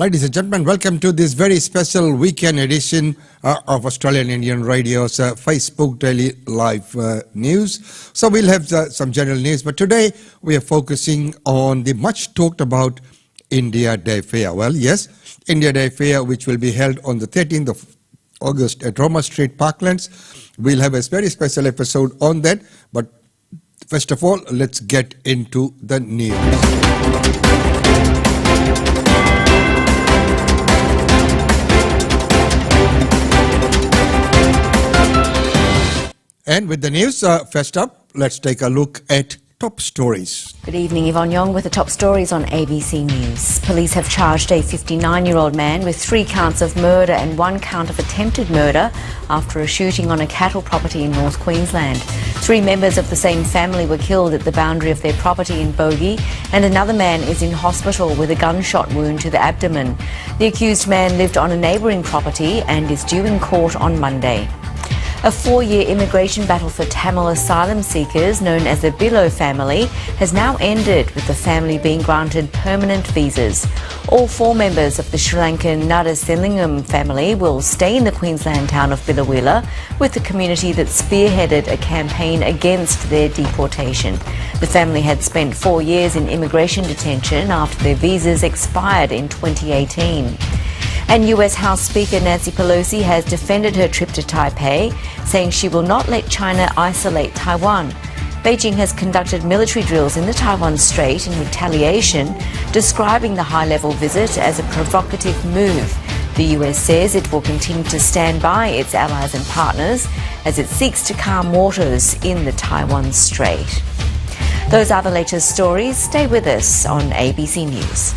Ladies and gentlemen, welcome to this very special weekend edition of Australian Indian Radio's Facebook Daily Live News. So we'll have some general news, but today we are focusing on the much talked about India Day Fair. Well, yes, India Day Fair, which will be held on the 13th of August at Roma Street, Parklands. We'll have a very special episode on that, but first of all, let's get into the news. And with the news, first up, let's take a look at top stories. Good evening, Yvonne Yong with the top stories on ABC News. Police have charged a 59-year-old man with 3 counts of murder and 1 count of attempted murder after a shooting on a cattle property in North Queensland. 3 members of the same family were killed at the boundary of their property in Bogey, and another man is in hospital with a gunshot wound to the abdomen. The accused man lived on a neighbouring property and is due in court on Monday. A 4-year immigration battle for Tamil asylum seekers, known as the Billow family, has now ended, with the family being granted permanent visas. All 4 members of the Sri Lankan Nadaselingam family will stay in the Queensland town of Billawila, with the community that spearheaded a campaign against their deportation. The family had spent 4 years in immigration detention after their visas expired in 2018. And US House Speaker Nancy Pelosi has defended her trip to Taipei, saying she will not let China isolate Taiwan. Beijing has conducted military drills in the Taiwan Strait in retaliation, describing the high-level visit as a provocative move. The US says it will continue to stand by its allies and partners as it seeks to calm waters in the Taiwan Strait. Those are the latest stories. Stay with us on ABC News.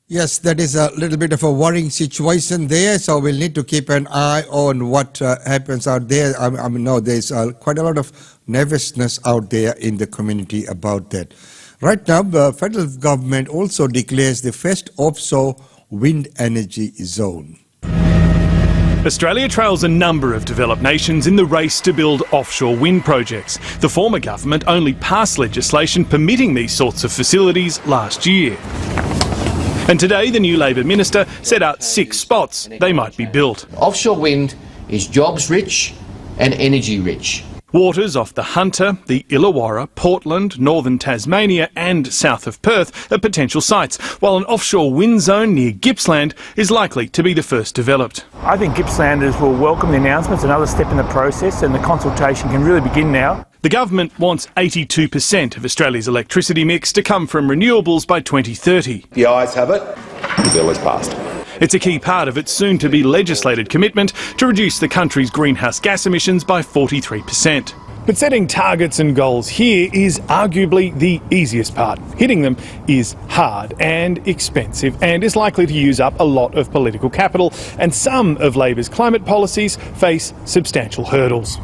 Yes, that is a little bit of a worrying situation there, so we'll need to keep an eye on what happens out there. I mean, no, there's quite a lot of nervousness out there in the community about that. Right now, the federal government also declares the first offshore wind energy zone. Australia trails a number of developed nations in the race to build offshore wind projects. The former government only passed legislation permitting these sorts of facilities last year. And today, the new Labor minister set out 6 spots they might be built. Offshore wind is jobs rich and energy rich. Waters off the Hunter, the Illawarra, Portland, northern Tasmania and south of Perth are potential sites, while an offshore wind zone near Gippsland is likely to be the first developed. I think Gippslanders will welcome the announcement. It's another step in the process, and the consultation can really begin now. The government wants 82% of Australia's electricity mix to come from renewables by 2030. The ayes have it. The bill is passed. It's a key part of its soon-to-be legislated commitment to reduce the country's greenhouse gas emissions by 43%. But setting targets and goals here is arguably the easiest part. Hitting them is hard and expensive and is likely to use up a lot of political capital, and some of Labor's climate policies face substantial hurdles.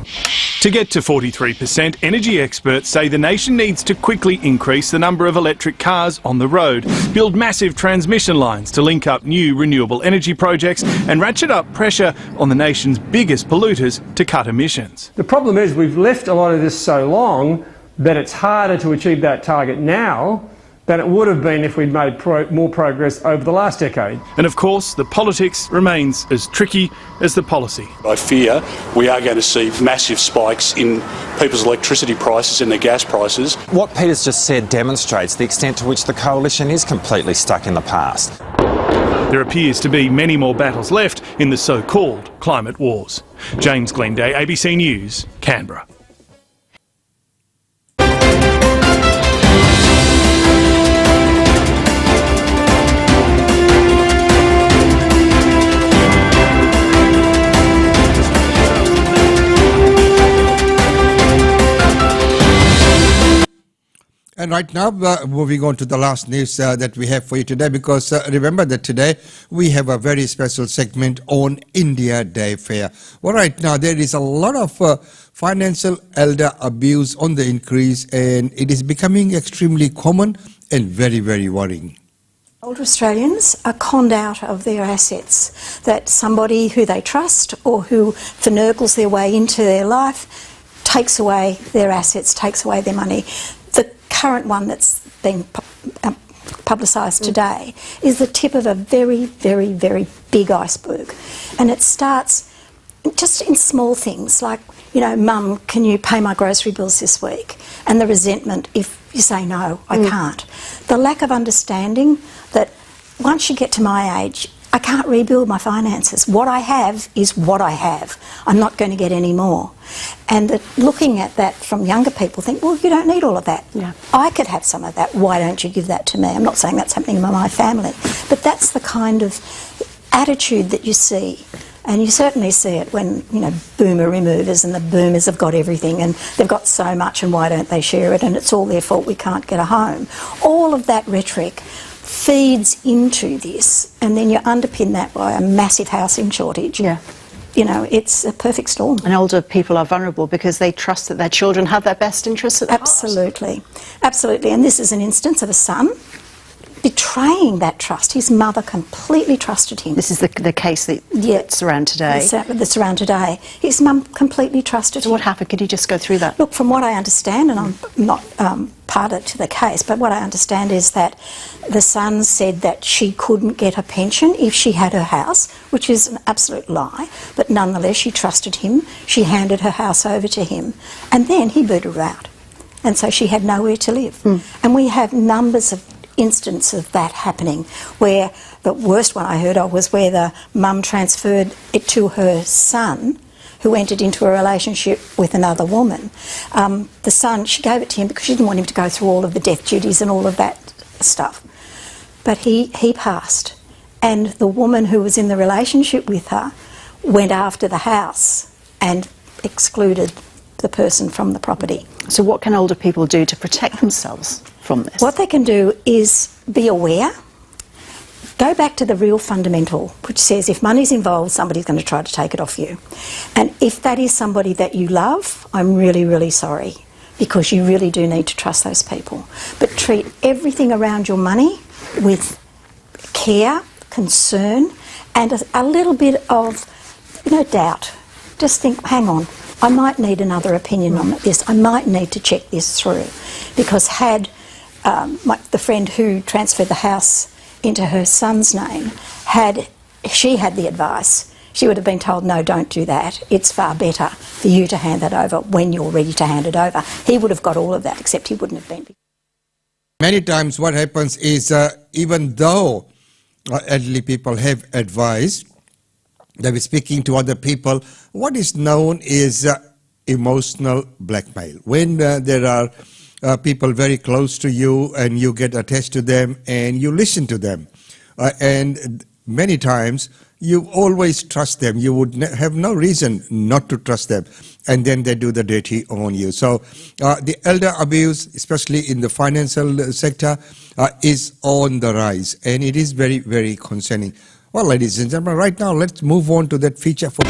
To get to 43%, energy experts say the nation needs to quickly increase the number of electric cars on the road, build massive transmission lines to link up new renewable energy projects, and ratchet up pressure on the nation's biggest polluters to cut emissions. The problem is we've left a lot of this so long that it's harder to achieve that target now than it would have been if we'd made more progress over the last decade. And of course, the politics remains as tricky as the policy. I fear we are going to see massive spikes in people's electricity prices and their gas prices. What Peter's just said demonstrates the extent to which the coalition is completely stuck in the past. There appears to be many more battles left in the so-called climate wars. James Glenday, ABC News, Canberra. And right now, moving on to the last news that we have for you today, because remember that today we have a very special segment on India Day Fair. Well, right now there is a lot of financial elder abuse on the increase, and it is becoming extremely common and very, very worrying. Older Australians are conned out of their assets, that somebody who they trust or who finagles their way into their life takes away their assets, takes away their money. The current one that's being publicised today is the tip of a very, very, very big iceberg. And it starts just in small things like, you know, Mum, can you pay my grocery bills this week? And the resentment if you say no, I can't. The lack of understanding that once you get to my age, I can't rebuild my finances. What I have is what I have. I'm not going to get any more. And looking at that from younger people think, well, you don't need all of that. Yeah. I could have some of that. Why don't you give that to me? I'm not saying that's happening in my family, but that's the kind of attitude that you see. And you certainly see it when, you know, boomer removers and the boomers have got everything and they've got so much and why don't they share it and it's all their fault we can't get a home. All of that rhetoric feeds into this, and then you underpin that by a massive housing shortage. Yeah. You know, it's a perfect storm. And older people are vulnerable because they trust that their children have their best interests at heart. Absolutely. Absolutely. And this is an instance of a son betraying that trust. His mother completely trusted him. This is the case that's around today. That's around today. His mum completely trusted him. So what happened? Could you just go through that? Look, from what I understand, and I'm not party to the case, but what I understand is that the son said that she couldn't get a pension if she had her house, which is an absolute lie, but nonetheless she trusted him. She handed her house over to him, and then he booted her out. And so she had nowhere to live. And we have numbers of instance of that happening, where the worst one I heard of was where the mum transferred it to her son, who entered into a relationship with another woman. The son, she gave it to him because she didn't want him to go through all of the death duties and all of that stuff. But he passed, and the woman who was in the relationship with her went after the house and excluded the person from the property. So what can older people do to protect themselves from this? What they can do is be aware, go back to the real fundamental, which says if money's involved, somebody's going to try to take it off you. And if that is somebody that you love, I'm really, really sorry, because you really do need to trust those people. But treat everything around your money with care, concern, and a little bit of, you know, doubt. Just think, hang on, I might need another opinion on this. I might need to check this through. Because had the friend who transferred the house into her son's name, had she had the advice, she would have been told, no, don't do that. It's far better for you to hand that over when you're ready to hand it over. He would have got all of that, except he wouldn't have been. Many times what happens is even though elderly people have advised, they were speaking to other people, what is known is emotional blackmail. When there are people very close to you and you get attached to them and you listen to them, and many times you always trust them. You would have no reason not to trust them, and then they do the dirty on you. So the elder abuse, especially in the financial sector, is on the rise, and it is very, very concerning. Well, ladies and gentlemen, right now let's move on to that feature for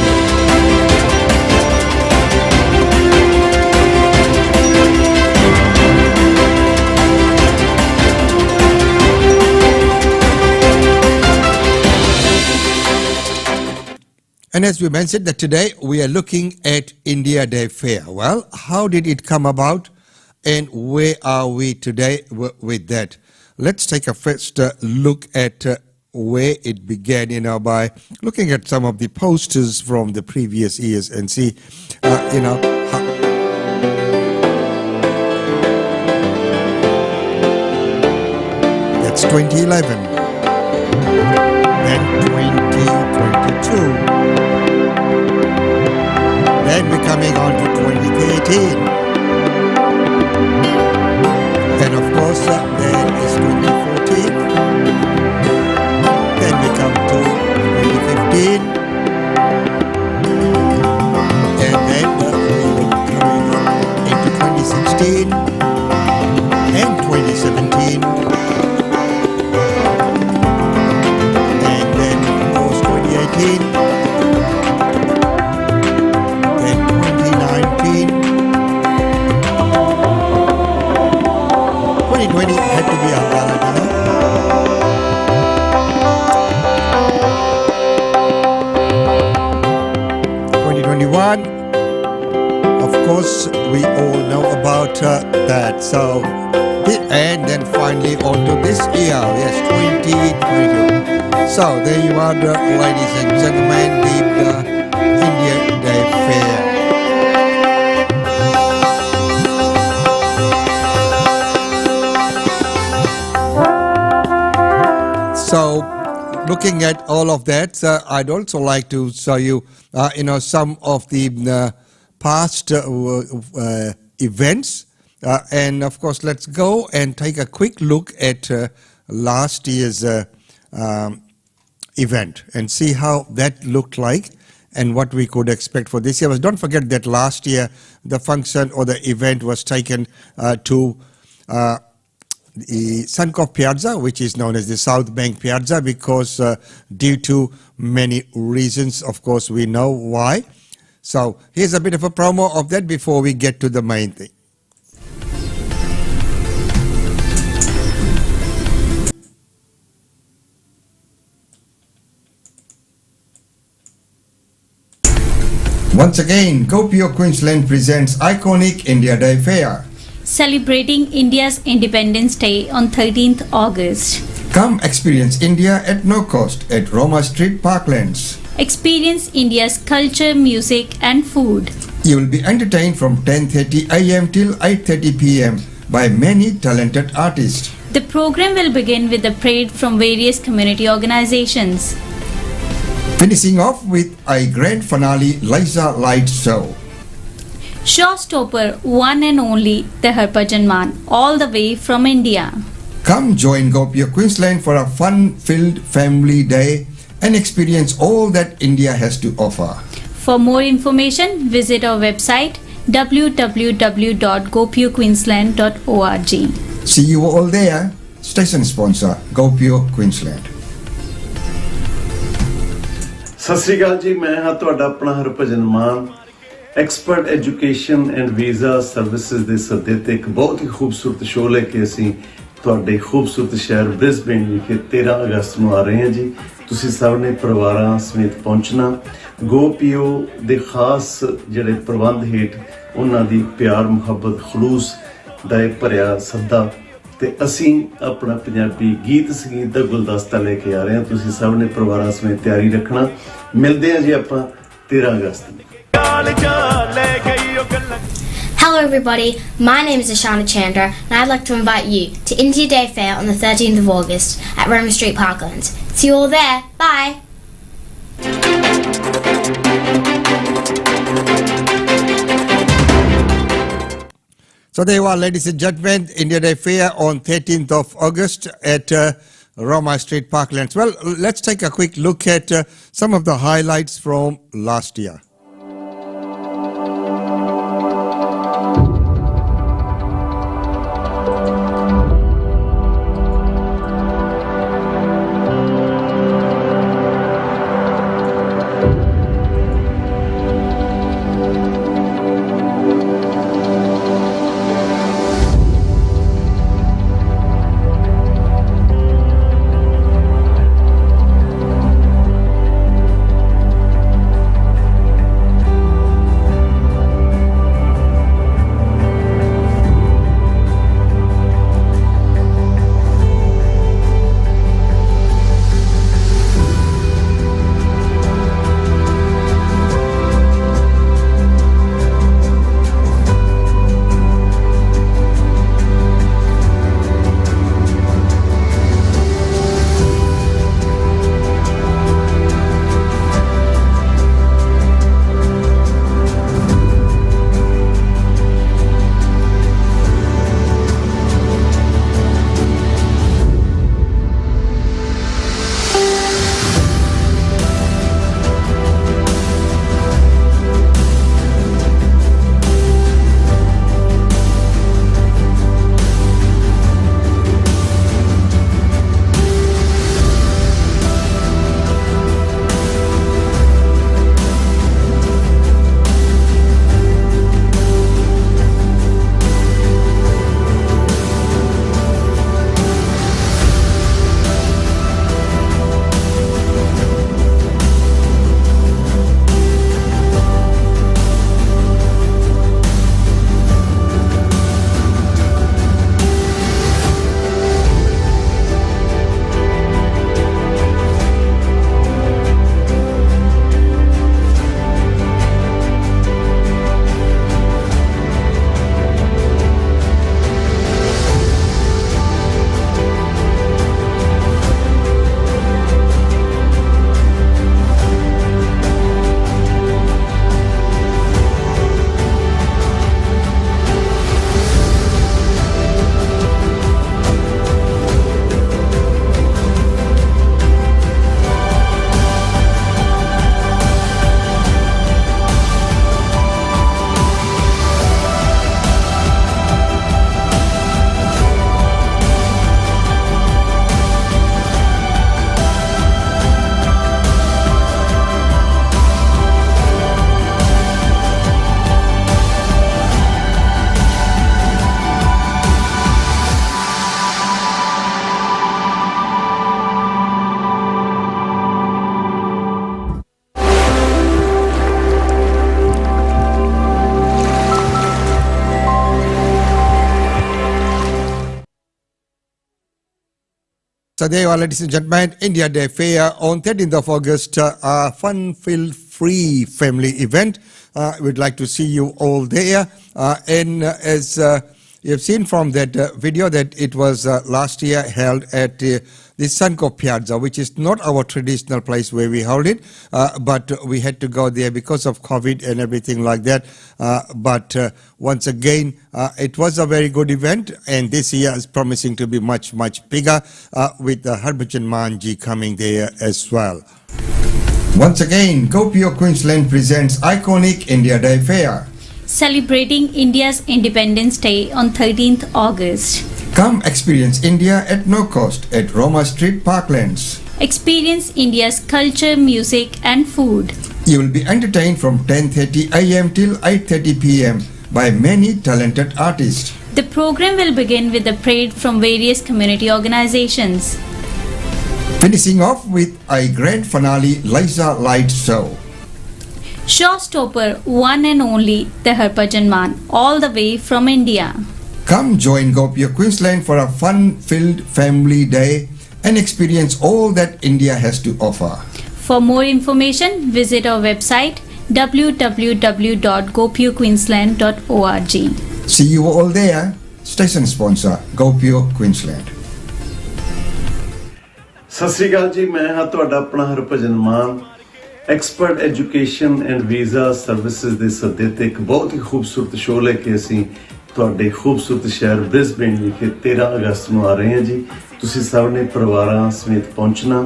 And as we mentioned that today we are looking at India Day Fair. Well, how did it come about and where are we today with that? Let's take a first look at where it began, you know, by looking at some of the posters from the previous years and see, you know, how that's 2011, then 2022, then we're coming on to 2013, and of course then is 2014. Then we come to 2015, and then we will coming up into 2016 and 2017, and then of course 2018, then 2019, 2020 had to be our ballot, you know. about that. So, and then finally on to this year, yes, 2022. So there you are, ladies and gentlemen, the India Day Fair. So, looking at all of that, I'd also like to show you, some of the past events. And of course, let's go and take a quick look at last year's event and see how that looked like and what we could expect for this year. But don't forget that last year the function or the event was taken to the Suncorp Piazza, which is known as the South Bank Piazza, because due to many reasons, of course, we know why. So here's a bit of a promo of that before we get to the main thing. Once again, GoPio Queensland presents iconic India Day Fair, celebrating India's Independence Day on 13th August. Come experience India at no cost at Roma Street Parklands. Experience India's culture, music and food. You will be entertained from 10:30 a.m. till 8:30 p.m. by many talented artists. The program will begin with a parade from various community organizations, finishing off with a grand finale laser light show. Showstopper, one and only the Harbhajan Man, all the way from India. Come join GoPio Queensland for a fun-filled family day and experience all that India has to offer. For more information, visit our website www.gopioqueensland.org. See you all there. Station sponsor, GoPio Queensland. Sat Sri ਅਕਾਲ ਜੀ, ਮੈਂ ਹਾਂ ਤੁਹਾਡਾ ਆਪਣਾ Harbhajan Mann. Expert education and visa services ਦੇ ਸੱਦੇ ਤੇ ਇੱਕ ਬਹੁਤ ਹੀ ਖੂਬਸੂਰਤ ਸ਼ੋਅ ਲੈ ਕੇ ਅਸੀਂ ਤੁਹਾਡੇ ਖੂਬਸੂਰਤ ਸ਼ਹਿਰ ਬ੍ਰਿਸਬੇਨ ਵਿਖੇ 13 ਅਗਸਤ ਨੂੰ ਆ ਰਹੇ ਹਾਂ ਜੀ। ਤੁਸੀਂ ਸਭ ਨੇ ਪਰਿਵਾਰਾਂ ਸਮੇਤ ਪਹੁੰਚਣਾ। GoPio ਦੇ ਖਾਸ ਜਿਹੜੇ ਪ੍ਰਬੰਧ ਹੇਠ ਉਹਨਾਂ ਦੀ ਪਿਆਰ ਮੁਹੱਬਤ ਖਲੂਸ ਦਾ ਇਹ ਭਰਿਆ ਸੱਦਾ ਤੇ ਅਸੀਂ ਆਪਣਾ ਪੰਜਾਬੀ ਗੀਤ ਸੰਗੀਤ ਦਾ ਗੁਲਦਸਤਾ ਲੈ ਕੇ ਆ ਰਹੇ ਹਾਂ। ਤੁਸੀਂ ਸਭ ਨੇ ਪਰਿਵਾਰਾਂ ਸਮੇਤ ਤਿਆਰੀ ਰੱਖਣਾ। ਮਿਲਦੇ ਹਾਂ ਜੀ ਆਪਾਂ 13 ਅਗਸਤ ਨੂੰ। Hello everybody, my name is Ashana Chandra and I'd like to invite you to India Day Fair on the 13th of August at Roma Street Parklands. See you all there, bye! So there you are, ladies and gentlemen, India Day Fair on 13th of August at Roma Street Parklands. Well, let's take a quick look at some of the highlights from last year. So there you are, ladies and gentlemen, India Day Fair on 13th of August, a fun-filled free family event. We'd like to see you all there. And as you have seen from that video that it was last year held at the Sanko Piazza, which is not our traditional place where we hold it, but we had to go there because of COVID and everything like that. But once again, it was a very good event, and this year is promising to be much, much bigger with Harbhajan Manji coming there as well. Once again, Gopio Queensland presents iconic India Day Fair, celebrating India's Independence Day on 13th August. Come experience India at no cost at Roma Street Parklands. Experience India's culture, music and food. You will be entertained from 10:30 a.m. till 8:30 p.m. by many talented artists. The program will begin with a parade from various community organizations, finishing off with a grand finale laser light show. Showstopper, one and only, the Harbhajan Man, all the way from India. Come join Gopio Queensland for a fun-filled family day and experience all that India has to offer. For more information, visit our website www.gopioqueensland.org. See you all there. Station sponsor, Gopio Queensland. Sat Sri ਅਕਾਲ ਜੀ, ਮੈਂ ਹਾਂ ਤੁਹਾਡਾ ਆਪਣਾ Harbhajan Mann. Expert education and visa services ਦੇ ਸੱਦੇ ਤੇ ਇੱਕ ਬਹੁਤ ਹੀ ਖੂਬਸੂਰਤ ਸ਼ੋਅ ਲੈ ਕੇ ਅਸੀਂ ਤੁਹਾਡੇ ਖੂਬਸੂਰਤ ਸ਼ਹਿਰ ਬ੍ਰਿਸਬੇਨ ਵਿਖੇ 13 ਅਗਸਤ ਨੂੰ ਆ ਰਹੇ ਹਾਂ ਜੀ। ਤੁਸੀਂ ਸਭ ਨੇ ਪਰਿਵਾਰਾਂ ਸਮੇਤ ਪਹੁੰਚਣਾ।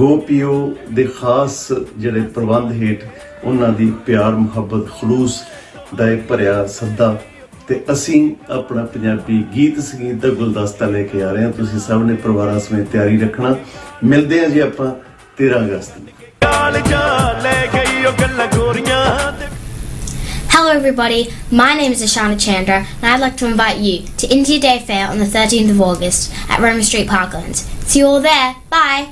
ਗੋਪੀਓ ਦੇ ਖਾਸ ਜਿਹੜੇ ਪ੍ਰਬੰਧ ਹੇਠ ਉਹਨਾਂ ਦੀ ਪਿਆਰ ਮੁਹੱਬਤ ਖਲੂਸ ਦਾ ਇਹ ਭਰਿਆ ਸੱਦਾ ਤੇ ਅਸੀਂ ਆਪਣਾ ਪੰਜਾਬੀ ਗੀਤ ਸੰਗੀਤ ਦਾ ਗੁਲਦਸਤਾ ਲੈ ਕੇ ਆ ਰਹੇ ਹਾਂ। ਤੁਸੀਂ ਸਭ ਨੇ ਪਰਿਵਾਰਾਂ ਸਮੇਤ ਤਿਆਰੀ ਰੱਖਣਾ। ਮਿਲਦੇ ਹਾਂ ਜੀ ਆਪਾਂ 13 ਅਗਸਤ ਨੂੰ। Hello everybody, my name is Ashana Chandra and I'd like to invite you to India Day Fair on the 13th of August at Roma Street Parklands. See you all there, bye!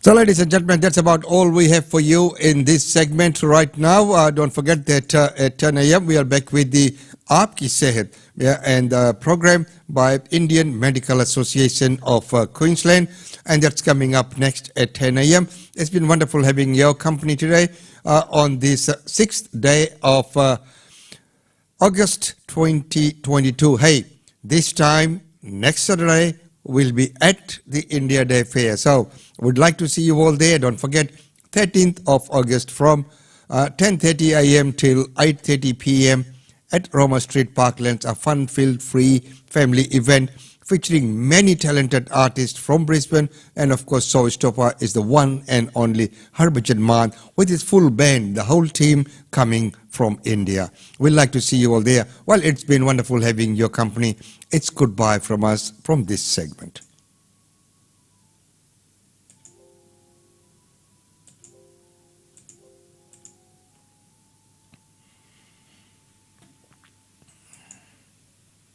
So, ladies and gentlemen, that's about all we have for you in this segment right now. Don't forget that at 10 a.m. we are back with the Aapki Sehat and the program by Indian Medical Association of Queensland, and that's coming up next at 10 a.m. It's been wonderful having your company today on this 6th day of August 2022. Hey, this time next Saturday we'll be at the India Day Fair. So we'd like to see you all there. Don't forget, 13th of August from 10:30 a.m. till 8:30 p.m. at Roma Street Parklands, a fun-filled free family event featuring many talented artists from Brisbane, and of course Showstopper is the one and only Harbhajan Man with his full band, the whole team coming from India. We'd like to see you all there. Well, it's been wonderful having your company. It's goodbye from us from this segment.